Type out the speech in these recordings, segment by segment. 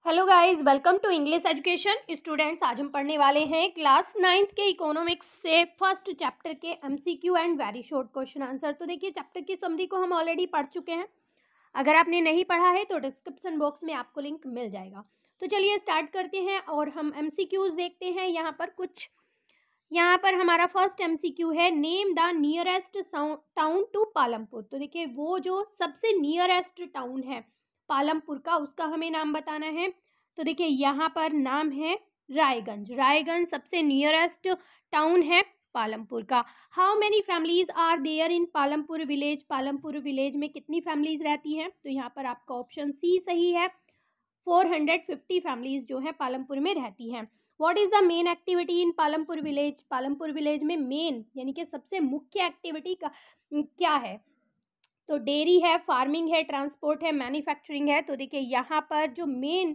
Hello guys, welcome to English education students. आज हम पढ़ने वाले हैं क्लास 9th के इकोनॉमिक्स से फर्स्ट चैप्टर के MCQ and very short question answer. तो देखिए, चैप्टर की समरी को हम ऑलरेडी पढ़ चुके हैं। अगर आपने नहीं पढ़ा है तो डिस्क्रिप्शन बॉक्स में आपको लिंक मिल जाएगा। तो चलिए स्टार्ट करते हैं और हम एमसीक्यूज देखते हैं। यहाँ पर हमारा फर्स्ट एमसीक्यू है, name the nearest town to Palampur. तो देखिए, वो जो सबसे नियरेस्ट टाउन है पालमपुर का, उसका हमें नाम बताना है। तो देखिए, यहाँ पर नाम है रायगंज। रायगंज सबसे नियरेस्ट टाउन है पालमपुर का। How many families are there in Palampur village. Palampur village में कितनी फैमिलीज रहती हैं? तो यहाँ पर आपका ऑप्शन सी सही है, 450 फैमिलीज जो है पालमपुर में रहती हैं। What is the main activity in Palampur village. Palampur village में मेन यानी कि सबसे मुख्य एक्टिविटी का क्या है? तो डेयरी है, फार्मिंग है, ट्रांसपोर्ट है, मैन्युफैक्चरिंग है। तो देखिए, यहाँ पर जो मेन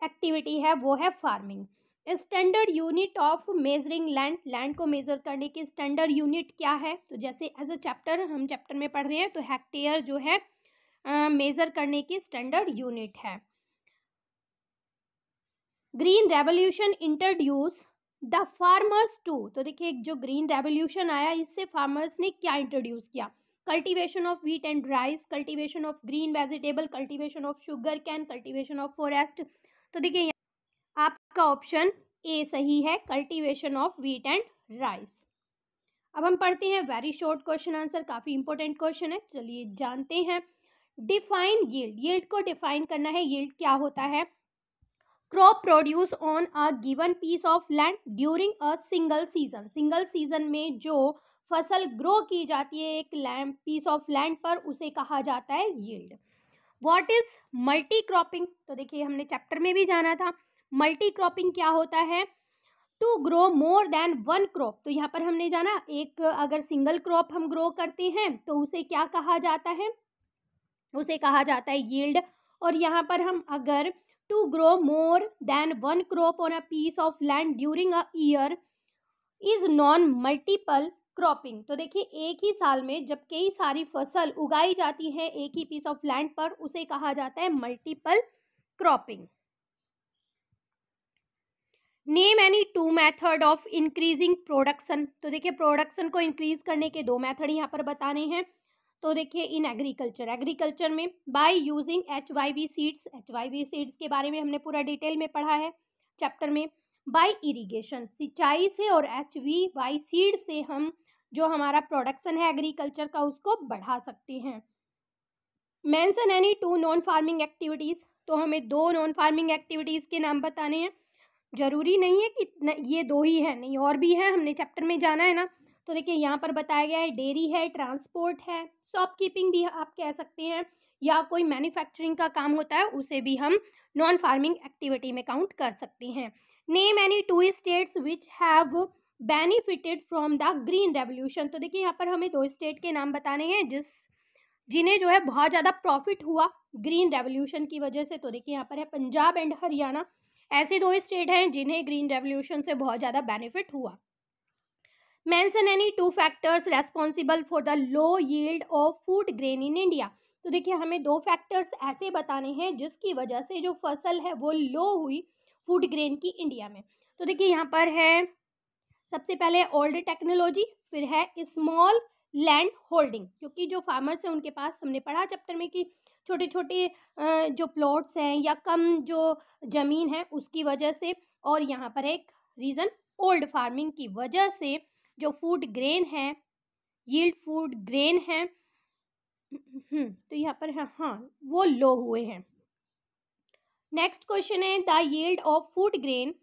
एक्टिविटी है वो है farming. Standard unit of measuring land. Land को मेजर करने की स्टैंडर्ड यूनिट क्या है? तो जैसे एज अ चैप्टर हम चैप्टर में पढ़ रहे हैं, तो हेक्टेयर जो है मेजर करने की स्टैंडर्ड यूनिट है। Green revolution introduce the farmers to. तो देखिए, जो ग्रीन रेवोल्यूशन आया, इससे फार्मर्स ने क्या इंट्रोड्यूस किया? Cultivation of wheat and rice, cultivation of green vegetable, cultivation of sugar cane, cultivation of forest. तो देखिए, आपका ऑप्शन ए सही है, cultivation of wheat and rice. अब हम पढ़ते हैं वेरी शॉर्ट क्वेश्चन आंसर, काफ़ी इंपॉर्टेंट क्वेश्चन है। चलिए जानते हैं। Define yield. यील्ड को डिफाइन करना है। यील्ड क्या होता है? Crop produce on a given piece of land during a single season. Single season में जो फसल ग्रो की जाती है एक लैंड पीस ऑफ लैंड पर, उसे कहा जाता है yield. What is multi cropping. तो देखिए, हमने चैप्टर में भी जाना था, मल्टी क्रॉपिंग क्या होता है? To grow more than one crop. तो यहाँ पर हमने जाना, एक अगर सिंगल क्रॉप हम ग्रो करते हैं तो उसे क्या कहा जाता है? उसे कहा जाता है यील्ड। और यहाँ पर हम अगर to grow more than one crop on a piece of land during a year is non multiple cropping. तो देखिए, एक ही साल में जब कई सारी फसल उगाई जाती है एक ही पीस ऑफ लैंड पर, उसे कहा जाता है multiple cropping. Name any two method of increasing production. तो देखिए, प्रोडक्शन को इंक्रीज करने के दो मेथड यहाँ पर बताने हैं। तो देखिए, इन एग्रीकल्चर में by using HYV seeds. HYV seeds के बारे में हमने पूरा डिटेल में पढ़ा है चैप्टर में। बाय इरिगेशन, सिंचाई से और HVY सीड से हम जो हमारा प्रोडक्शन है एग्रीकल्चर का, उसको बढ़ा सकते हैं। Mention any two non farming activities. तो हमें दो नॉन फार्मिंग एक्टिविटीज़ के नाम बताने हैं। जरूरी नहीं है कि ये दो ही हैं, नहीं और भी हैं, हमने चैप्टर में जाना है ना। तो देखिए, यहाँ पर बताया गया है डेयरी है, ट्रांसपोर्ट है, शॉपकीपिंग भी आप कह सकते हैं, या कोई मैन्युफैक्चरिंग का काम होता है, उसे भी हम नॉन फार्मिंग एक्टिविटी में काउंट कर सकते हैं। Name any two states which have benefited from the green revolution. तो देखिए, यहाँ पर हमें दो स्टेट के नाम बताने हैं जिन्हें जो है बहुत ज़्यादा प्रॉफिट हुआ ग्रीन रेवोल्यूशन की वजह से। तो देखिए, यहाँ पर है पंजाब एंड हरियाणा। ऐसे दो स्टेट हैं जिन्हें ग्रीन रेवोल्यूशन से बहुत ज़्यादा बेनिफिट हुआ। Mention any two factors responsible for the low yield of food grain in India. तो देखिए, हमें दो फैक्टर्स ऐसे बताने हैं जिसकी वजह से जो फसल है वो लो हुई फूड ग्रेन की इंडिया में। तो देखिए, यहाँ पर है सबसे पहले ओल्ड टेक्नोलॉजी, फिर है स्मॉल लैंड होल्डिंग, क्योंकि जो फार्मर्स हैं उनके पास, हमने पढ़ा चैप्टर में कि छोटे छोटे जो प्लॉट्स हैं या कम जो ज़मीन है उसकी वजह से, और यहाँ पर एक रीज़न ओल्ड फार्मिंग की वजह से जो फूड ग्रेन है, यील्ड फूड ग्रेन है, तो यहाँ पर है हाँ, वो लो हुए हैं। नेक्स्ट क्वेश्चन है, the yield of food grain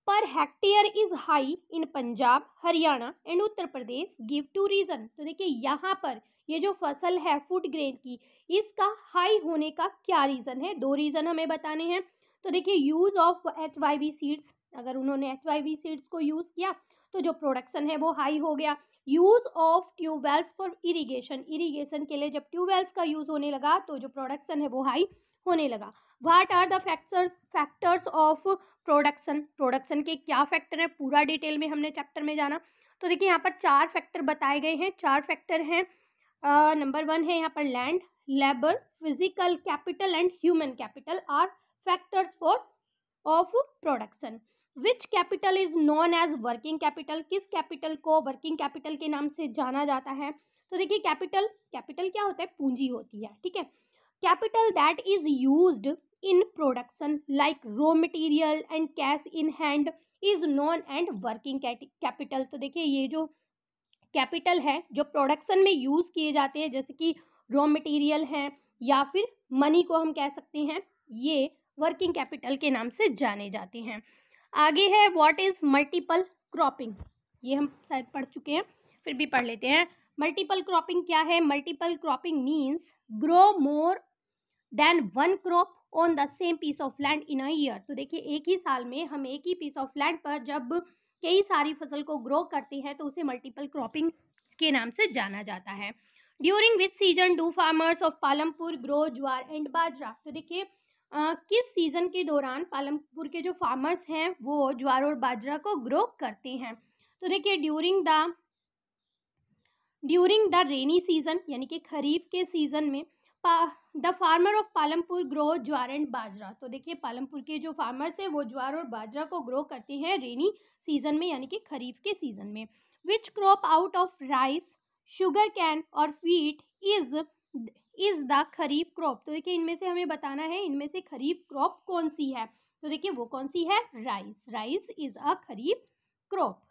per hectare is high in Punjab, Haryana and Uttar Pradesh, give two reason. तो देखिए, यहाँ पर ये जो फसल है फूड ग्रेन की, इसका हाई होने का क्या रीज़न है? दो रीज़न हमें बताने हैं। तो देखिए, यूज़ ऑफ HYV सीड्स, अगर उन्होंने HYV सीड्स को यूज़ किया तो जो प्रोडक्शन है वो हाई हो गया। Use of tube wells for irrigation, irrigation के लिए जब ट्यूबवेल्स का यूज़ होने लगा तो जो प्रोडक्शन है वो हाई होने लगा। What are the factors of production. Production के क्या फैक्टर हैं, पूरा डिटेल में हमने चैप्टर में जाना। तो देखिए, यहाँ पर चार फैक्टर बताए गए हैं। चार फैक्टर हैं। नंबर 1 है यहाँ पर land, labour, physical capital and human capital are factors for of production. Which capital is known as working capital, किस कैपिटल को वर्किंग कैपिटल के नाम से जाना जाता है? तो देखिए कैपिटल क्या होता है? पूंजी होती है, ठीक है। Capital that is used in production like raw material and cash in hand is known and working capital. तो देखिए ये जो कैपिटल है जो प्रोडक्शन में यूज किए जाते हैं, जैसे कि रॉ मटेरियल हैं या फिर मनी को हम कह सकते हैं, ये वर्किंग कैपिटल के नाम से जाने जाते हैं। आगे है व्हाट इज मल्टीपल क्रॉपिंग, ये हम शायद पढ़ चुके हैं, फिर भी पढ़ लेते हैं। मल्टीपल क्रॉपिंग क्या है? Multiple cropping means grow more than one crop on the same piece of land in a year. तो देखिए एक ही साल में हम एक ही पीस ऑफ लैंड पर जब कई सारी फसल को ग्रो करते हैं तो उसे मल्टीपल क्रॉपिंग के नाम से जाना जाता है। During which season do farmers of Palampur grow jowar and bajra. तो देखिए किस सीजन के दौरान पालमपुर के जो फार्मर्स हैं वो ज्वार और बाजरा को ग्रो करते हैं? तो देखिए ड्यूरिंग द रेनी सीजन यानी कि खरीफ के सीजन में the farmer of Palampur grow jowar and bajra. तो देखिए पालमपुर के जो फार्मर्स हैं वो ज्वार और बाजरा को ग्रो करते हैं रेनी सीजन में यानी कि खरीफ के सीजन में। Which crop out of rice, sugarcane और wheat is the kharif crop. तो देखिए इनमें से हमें बताना है इनमें से खरीफ क्रॉप कौन सी है? तो देखिए वो कौन सी है? Rice. Rice is a kharif crop.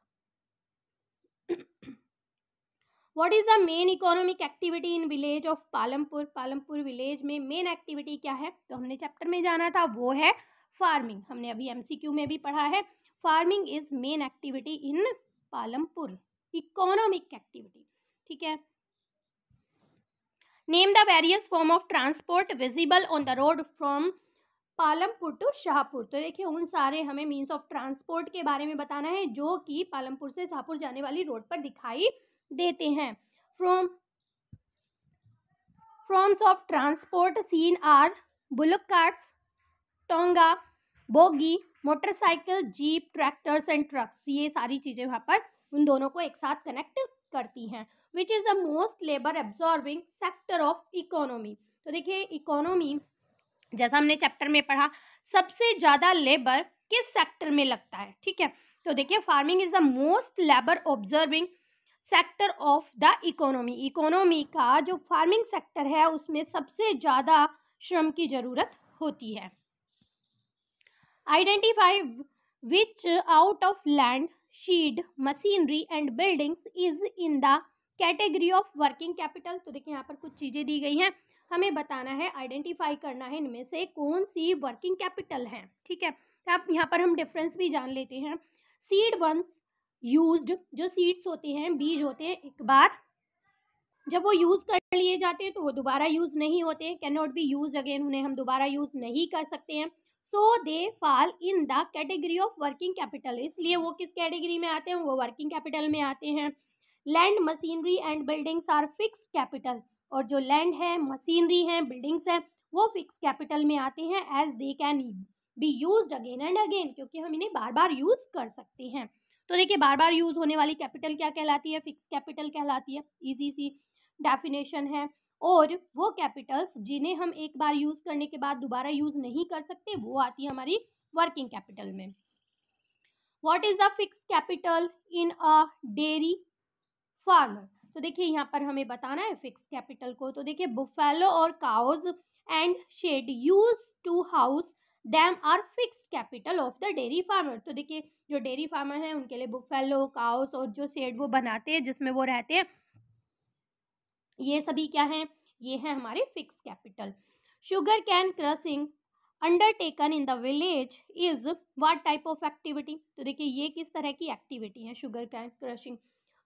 What is the main economic activity in village of Palampur. Palampur village में मेन एक्टिविटी क्या है? तो हमने चैप्टर में जाना था, वो है फार्मिंग। हमने अभी एमसीक्यू में भी पढ़ा है, farming is main activity in Palampur, economic activity, ठीक है। Name the various form of transport visible on the road from Palampur to Shahpur. तो देखिए उन सारे हमें मीन्स ऑफ ट्रांसपोर्ट के बारे में बताना है जो कि पालमपुर से शाहपुर जाने वाली रोड पर दिखाई देते हैं। Forms of transport seen are bullock carts, tonga, buggy, motorcycle, jeep, tractors and trucks. ये सारी चीज़ें वहाँ पर उन दोनों को एक साथ कनेक्ट करती हैं। Which is the most labour absorbing sector of economy. तो देखिए इकोनॉमी जैसा हमने चैप्टर में पढ़ा, सबसे ज़्यादा लेबर किस सेक्टर में लगता है, ठीक है। तो देखिए farming is the most labour observing sector of the economy. Economy का जो फार्मिंग सेक्टर है उसमें सबसे ज़्यादा श्रम की ज़रूरत होती है। Identify which out of land, शीड, machinery and buildings is in the category of working capital. तो देखिए यहाँ पर कुछ चीज़ें दी गई हैं, हमें बताना है, आइडेंटिफाई करना है इनमें से कौन सी वर्किंग कैपिटल है, ठीक है। तो आप यहाँ पर हम डिफरेंस भी जान लेते हैं। सीड वंस यूज्ड, जो सीड्स होते हैं, बीज होते हैं, एक बार जब वो यूज़ कर लिए जाते हैं तो वो दोबारा यूज़ नहीं होते हैं, can not be use again, उन्हें हम दोबारा यूज़ नहीं कर सकते हैं। So they fall in the category of working capital, इसलिए वो किस कैटेगरी में आते हैं? वो वर्किंग कैपिटल में आते हैं। Land, machinery and buildings are fixed capital, और जो लैंड है, मशीनरी है, बिल्डिंग्स हैं, वो फिक्स कैपिटल में आते हैं as they can be used again and again, क्योंकि हम इन्हें बार बार यूज़ कर सकते हैं। तो देखिए बार बार यूज़ होने वाली कैपिटल क्या कहलाती है? फिक्स कैपिटल कहलाती है, इजी सी डेफिनेशन है। और वो कैपिटल्स जिन्हें हम एक बार यूज़ करने के बाद दोबारा यूज़ नहीं कर सकते वो आती है हमारी वर्किंग कैपिटल में। What is the fix capital in a dairy farmer. तो देखिए यहाँ पर हमें बताना है फिक्स कैपिटल को। तो देखिए बुफेलो और cows and shed use to house them are fixed capital of the dairy farmer. तो देखिए जो डेयरी फार्मर हैं उनके लिए बुफेलो, काउस और जो शेड वो बनाते हैं जिसमें वो रहते हैं, ये सभी क्या हैं? ये हैं हमारे fix capital. Sugar cane crushing undertaken in the village is what type of activity. तो देखिए ये किस तरह की एक्टिविटी है शुगर कैन क्रशिंग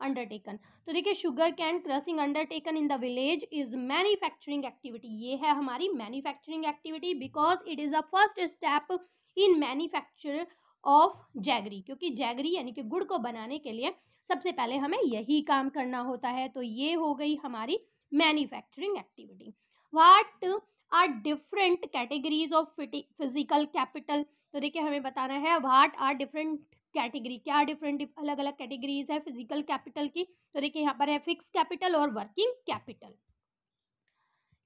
अंडरटेकन। तो देखिए sugar cane crushing undertaken in the village is manufacturing activity, ये है हमारी manufacturing activity, because it is the first step in manufacture of jaggery, क्योंकि जैगरी यानी कि गुड़ को बनाने के लिए सबसे पहले हमें यही काम करना होता है। तो ये हो गई हमारी manufacturing activity. What are different categories of physical capital. तो देखिए हमें बताना है व्हाट आर डिफरेंट कैटेगरी, क्या डिफरेंट अलग अलग कैटेगरीज है फिजिकल कैपिटल की। तो देखिए यहाँ पर है फिक्स कैपिटल और working capital.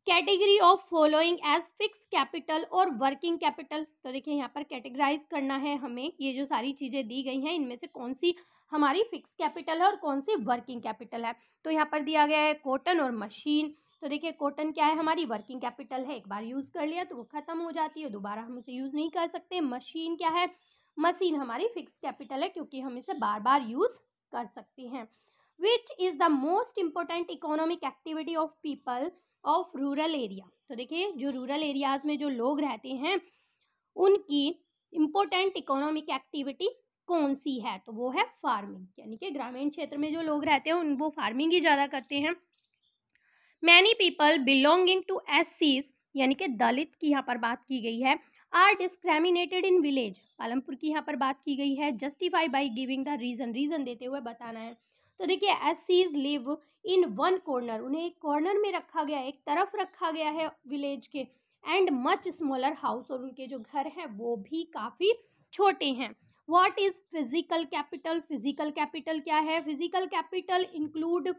Category of following as fix capital और वर्किंग कैपिटल। तो देखिए यहाँ पर कैटेगराइज करना है हमें, ये जो सारी चीज़ें दी गई हैं इनमें से कौन सी हमारी फिक्स कैपिटल है और कौन सी वर्किंग कैपिटल है। तो यहाँ पर दिया गया है कॉटन और मशीन। तो देखिए कॉटन क्या है, हमारी वर्किंग कैपिटल है, एक बार यूज़ कर लिया तो वो ख़त्म हो जाती है, दोबारा हम उसे यूज़ नहीं कर सकते। मशीन क्या है, मशीन हमारी फिक्स कैपिटल है क्योंकि हम इसे बार बार यूज़ कर सकते हैं। Which is the most important economic activity of people of rural area. तो देखिए जो रूरल एरियाज़ में जो लोग रहते हैं उनकी इम्पोर्टेंट इकोनॉमिक एक्टिविटी कौन सी है, तो वो है फार्मिंग। यानी कि ग्रामीण क्षेत्र में जो लोग रहते हैं वो फार्मिंग ही ज़्यादा करते हैं। Many people belonging to SCs यानी कि दलित की यहाँ पर बात की गई है, are discriminated in village. Palampur की यहाँ पर बात की गई है, justify by giving the reason, reason देते हुए बताना है। तो देखिए SCs live in one corner, उन्हें एक कॉर्नर में रखा गया है, एक तरफ रखा गया है विलेज के, एंड मच स्मॉलर हाउस, और उनके जो घर हैं वो भी काफ़ी छोटे हैं। What is physical capital, physical capital क्या है, physical capital include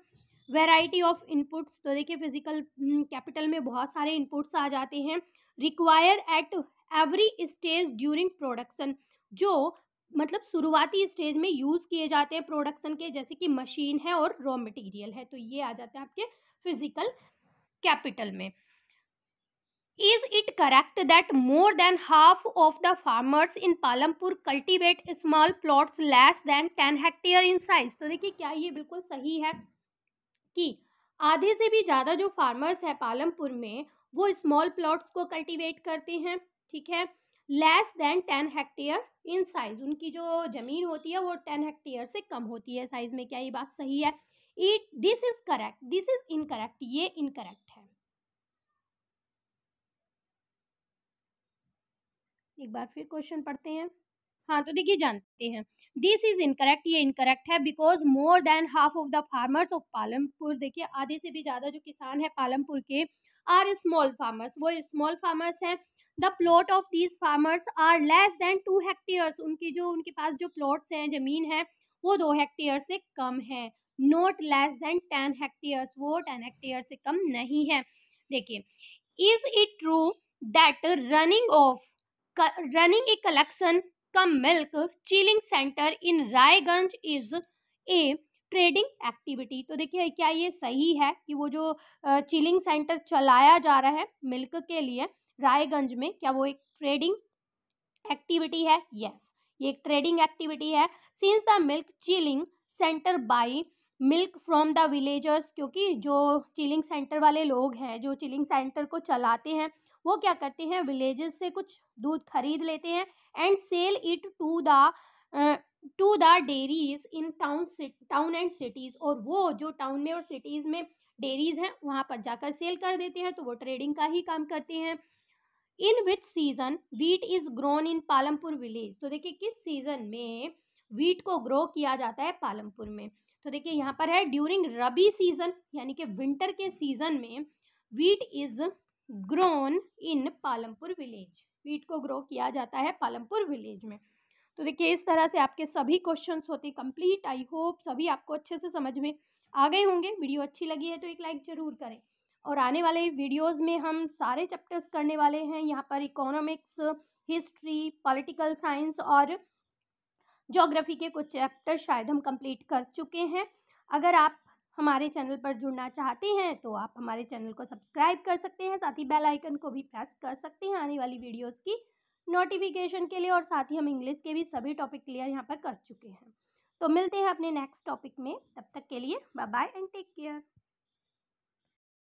variety of inputs. तो देखिए फिजिकल कैपिटल में बहुत सारे इनपुट्स आ जाते हैं। Require at every stage during production, जो मतलब शुरुआती स्टेज में यूज़ किए जाते हैं प्रोडक्शन के, जैसे कि मशीन है और रॉ मटेरियल है, तो ये आ जाते हैं आपके फिजिकल कैपिटल में। Is it correct that more than half of the farmers in Palampur cultivate small plots less than 10 hectare in size? तो देखिए क्या ये बिल्कुल सही है कि आधे से भी ज़्यादा जो फार्मर्स हैं पालमपुर में वो स्मॉल प्लॉट्स को कल्टीवेट करते हैं, ठीक है, less than 10 hectare in size, उनकी जो ज़मीन होती है वो 10 हेक्टेयर से कम होती है साइज़ में। क्या ये बात सही है? This is correct, this is incorrect, ये इनकरेक्ट है। एक बार फिर क्वेश्चन पढ़ते हैं। हाँ तो देखिए जानते हैं, दिस इज इनकरेक्ट, ये इनकरेक्ट है, because more than half of the farmers of Palampur, देखिए आधे से भी ज़्यादा जो किसान है पालमपुर के आर स्मॉल फार्मर्स, वो स्मॉल फार्मर्स हैं। The plot of these farmers are less than 2 hectares, उनके पास जो प्लॉट्स हैं, ज़मीन है, वो 2 हेक्टेयर से कम है। नॉट लेस देन 10 हेक्टेयर्स, वो 10 हेक्टेयर से कम नहीं है। देखिए, is it true that running a collection come milk chilling centre in Raiganj is a trading activity. तो देखिए क्या ये सही है कि वो जो चिलिंग सेंटर चलाया जा रहा है मिल्क के लिए रायगंज में, क्या वो एक ट्रेडिंग एक्टिविटी है? यस, ये एक ट्रेडिंग एक्टिविटी है। Since the milk chilling centre by milk from the villagers, क्योंकि जो चिलिंग सेंटर वाले लोग हैं, जो चिलिंग सेंटर को चलाते हैं, वो क्या करते हैं, विलेजेस से कुछ दूध खरीद लेते हैं and sell it to the dairies in town and cities, और वो जो टाउन में और सिटीज़ में डेयरीज हैं वहाँ पर जाकर सेल कर देते हैं, तो वो ट्रेडिंग का ही काम करते हैं। In which season wheat is grown in Palampur village. तो देखिए किस सीजन में वीट को ग्रो किया जाता है पालमपुर में। तो देखिए यहाँ पर है ड्यूरिंग रबी सीजन, यानी कि विंटर के सीजन में wheat is grown in Palampur village, wheat को ग्रो किया जाता है पालमपुर विलेज में। तो देखिए इस तरह से आपके सभी क्वेश्चंस होते कंप्लीट। आई होप सभी आपको अच्छे से समझ में आ गए होंगे। वीडियो अच्छी लगी है तो एक लाइक ज़रूर करें, और आने वाले वीडियोस में हम सारे चैप्टर्स करने वाले हैं। यहाँ पर इकोनॉमिक्स, हिस्ट्री, पॉलिटिकल साइंस और ज्योग्राफी के कुछ चैप्टर शायद हम कंप्लीट कर चुके हैं। अगर आप हमारे चैनल पर जुड़ना चाहते हैं तो आप हमारे चैनल को सब्सक्राइब कर सकते हैं, साथ ही बेल आइकन को भी प्रेस कर सकते हैं आने वाली वीडियोस की नोटिफिकेशन के लिए। और साथ ही हम इंग्लिश के भी सभी टॉपिक क्लियर यहाँ पर कर चुके हैं। तो मिलते हैं अपने नेक्स्ट टॉपिक में, तब तक के लिए bye bye and take care.